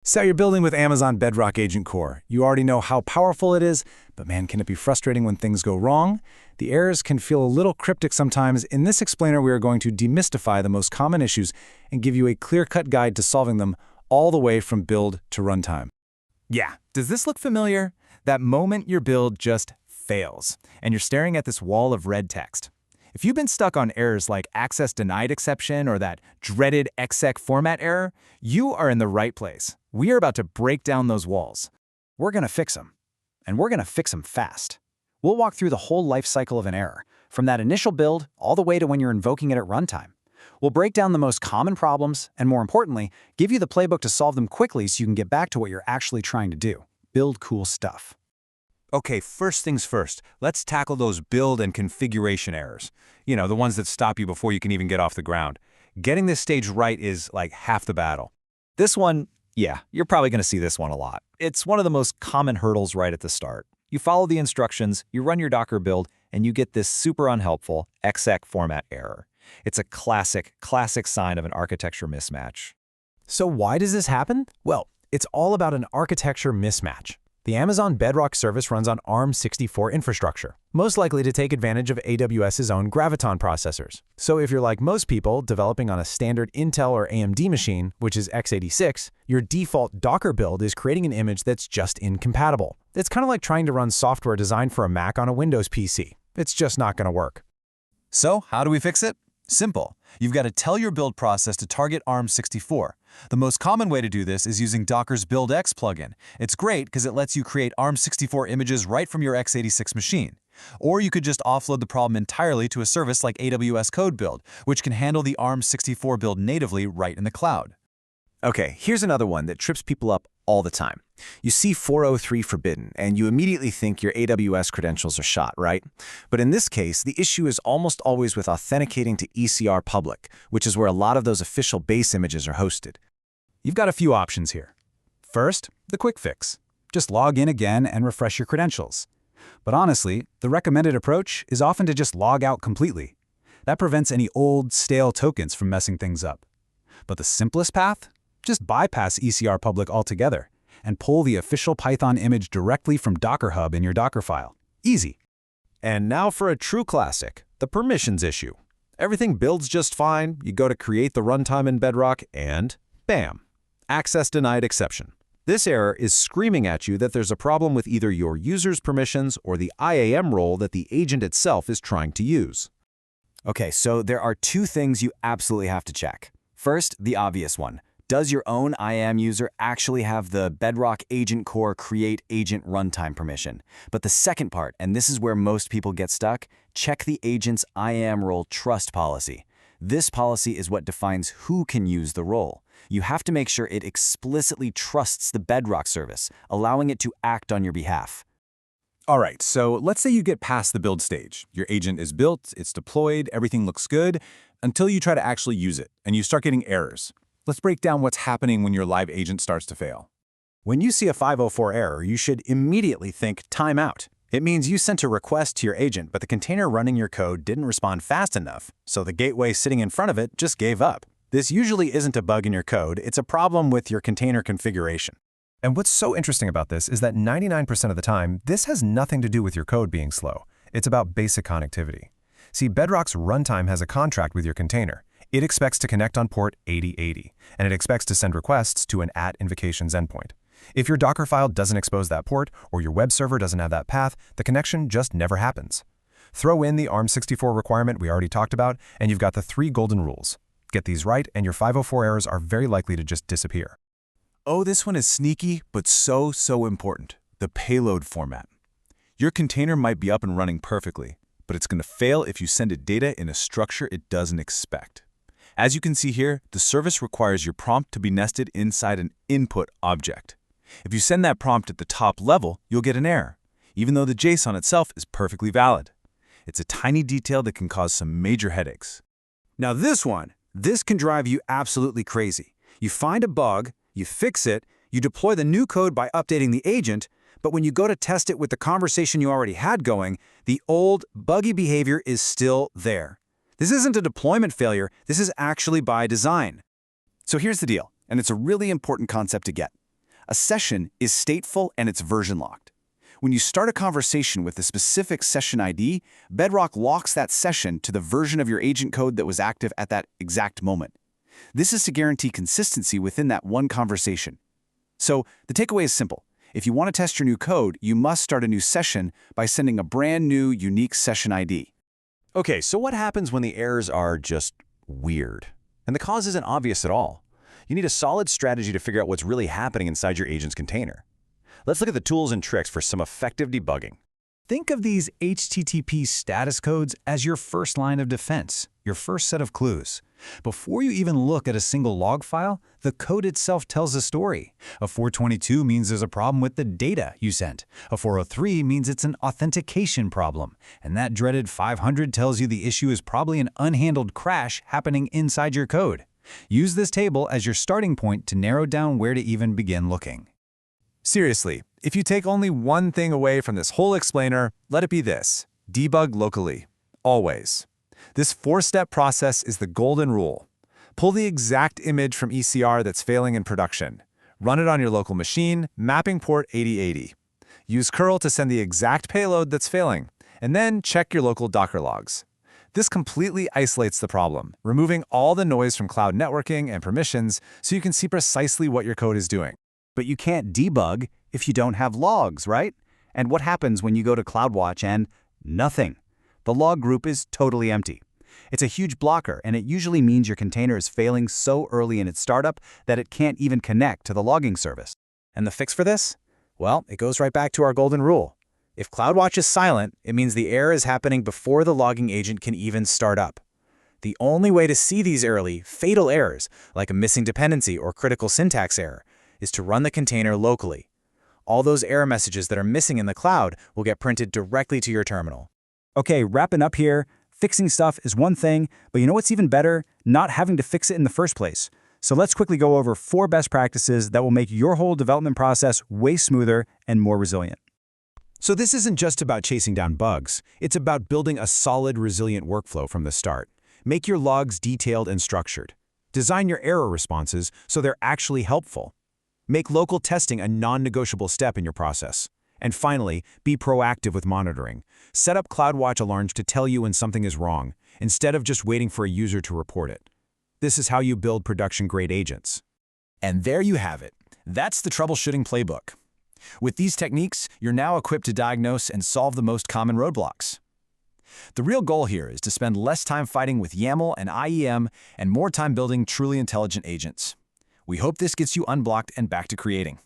So you're building with Amazon Bedrock AgentCore. You already know how powerful it is, but man, can it be frustrating when things go wrong? The errors can feel a little cryptic sometimes. In this explainer, we are going to demystify the most common issues and give you a clear-cut guide to solving them all the way from build to runtime. Yeah, does this look familiar? That moment your build just fails, and you're staring at this wall of red text. If you've been stuck on errors like access denied exception or that dreaded exec format error, you are in the right place. We are about to break down those walls. We're going to fix them, and we're going to fix them fast. We'll walk through the whole life cycle of an error, from that initial build all the way to when you're invoking it at runtime. We'll break down the most common problems, and more importantly, give you the playbook to solve them quickly so you can get back to what you're actually trying to do. Build cool stuff. Okay, first things first, let's tackle those build and configuration errors. You know, the ones that stop you before you can even get off the ground. Getting this stage right is like half the battle. This one, yeah, you're probably going to see this one a lot. It's one of the most common hurdles right at the start. You follow the instructions, you run your Docker build, and you get this super unhelpful exec format error. It's a classic sign of an architecture mismatch. So why does this happen? Well, it's all about an architecture mismatch. The Amazon Bedrock service runs on ARM64 infrastructure, most likely to take advantage of AWS's own Graviton processors. So if you're like most people developing on a standard Intel or AMD machine, which is x86, your default Docker build is creating an image that's just incompatible. It's kind of like trying to run software designed for a Mac on a Windows PC. It's just not going to work. So how do we fix it? Simple. You've got to tell your build process to target ARM64. The most common way to do this is using Docker's BuildX plugin. It's great because it lets you create ARM64 images right from your x86 machine. Or you could just offload the problem entirely to a service like AWS Code Build, which can handle the ARM64 build natively right in the cloud. Okay, here's another one that trips people up all the time. You see 403 forbidden, and you immediately think your AWS credentials are shot, right? But in this case, the issue is almost always with authenticating to ECR public, which is where a lot of those official base images are hosted. You've got a few options here. First, the quick fix. Just log in again and refresh your credentials. But honestly, the recommended approach is often to just log out completely. That prevents any old, stale tokens from messing things up. But the simplest path? Just bypass ECR public altogether and pull the official Python image directly from Docker Hub in your Docker file. Easy. And now for a true classic, the permissions issue. Everything builds just fine, you go to create the runtime in Bedrock, and bam, access denied exception. This error is screaming at you that there's a problem with either your user's permissions or the IAM role that the agent itself is trying to use. Okay, so there are two things you absolutely have to check. First, the obvious one. Does your own IAM user actually have the Bedrock AgentCore Create Agent Runtime permission? But the second part, and this is where most people get stuck, check the agent's IAM role trust policy. This policy is what defines who can use the role. You have to make sure it explicitly trusts the Bedrock service, allowing it to act on your behalf. All right, so let's say you get past the build stage. Your agent is built, it's deployed, everything looks good, until you try to actually use it, and you start getting errors. Let's break down what's happening when your live agent starts to fail. When you see a 504 error, you should immediately think timeout. It means you sent a request to your agent, but the container running your code didn't respond fast enough, so the gateway sitting in front of it just gave up. This usually isn't a bug in your code, it's a problem with your container configuration. And what's so interesting about this is that 99% of the time, this has nothing to do with your code being slow. It's about basic connectivity. See, Bedrock's runtime has a contract with your container. It expects to connect on port 8080, and it expects to send requests to an @invocations endpoint. If your Docker file doesn't expose that port, or your web server doesn't have that path, the connection just never happens. Throw in the ARM64 requirement we already talked about, and you've got the 3 golden rules. Get these right, and your 504 errors are very likely to just disappear. Oh, this one is sneaky, but so important. The payload format. Your container might be up and running perfectly, but it's going to fail if you send it data in a structure it doesn't expect. As you can see here, the service requires your prompt to be nested inside an input object. If you send that prompt at the top level, you'll get an error, even though the JSON itself is perfectly valid. It's a tiny detail that can cause some major headaches. Now this can drive you absolutely crazy. You find a bug, you fix it, you deploy the new code by updating the agent, but when you go to test it with the conversation you already had going, the old, buggy behavior is still there. This isn't a deployment failure, this is actually by design. So here's the deal, and it's a really important concept to get. A session is stateful and it's version locked. When you start a conversation with a specific session ID, Bedrock locks that session to the version of your agent code that was active at that exact moment. This is to guarantee consistency within that one conversation. So the takeaway is simple. If you want to test your new code, you must start a new session by sending a brand new, unique session ID. Okay, so what happens when the errors are just weird? And the cause isn't obvious at all. You need a solid strategy to figure out what's really happening inside your agent's container. Let's look at the tools and tricks for some effective debugging. Think of these HTTP status codes as your first line of defense, your first set of clues. Before you even look at a single log file, the code itself tells a story. A 422 means there's a problem with the data you sent. A 403 means it's an authentication problem. And that dreaded 500 tells you the issue is probably an unhandled crash happening inside your code. Use this table as your starting point to narrow down where to even begin looking. Seriously, if you take only one thing away from this whole explainer, let it be this: debug locally, always. This 4-step process is the golden rule. Pull the exact image from ECR that's failing in production. Run it on your local machine, mapping port 8080. Use curl to send the exact payload that's failing, and then check your local Docker logs. This completely isolates the problem, removing all the noise from cloud networking and permissions so you can see precisely what your code is doing. But you can't debug if you don't have logs, right? And what happens when you go to CloudWatch and nothing? The log group is totally empty. It's a huge blocker, and it usually means your container is failing so early in its startup that it can't even connect to the logging service. And the fix for this? Well, it goes right back to our golden rule. If CloudWatch is silent, it means the error is happening before the logging agent can even start up. The only way to see these early, fatal errors, like a missing dependency or critical syntax error, is to run the container locally. All those error messages that are missing in the cloud will get printed directly to your terminal. Okay, wrapping up here, fixing stuff is one thing, but you know what's even better? Not having to fix it in the first place. So let's quickly go over 4 best practices that will make your whole development process way smoother and more resilient. So this isn't just about chasing down bugs. It's about building a solid, resilient workflow from the start. Make your logs detailed and structured. Design your error responses so they're actually helpful. Make local testing a non-negotiable step in your process. And finally, be proactive with monitoring. Set up CloudWatch alarms to tell you when something is wrong, instead of just waiting for a user to report it. This is how you build production-grade agents. And there you have it. That's the troubleshooting playbook. With these techniques, you're now equipped to diagnose and solve the most common roadblocks. The real goal here is to spend less time fighting with YAML and IEM and more time building truly intelligent agents. We hope this gets you unblocked and back to creating.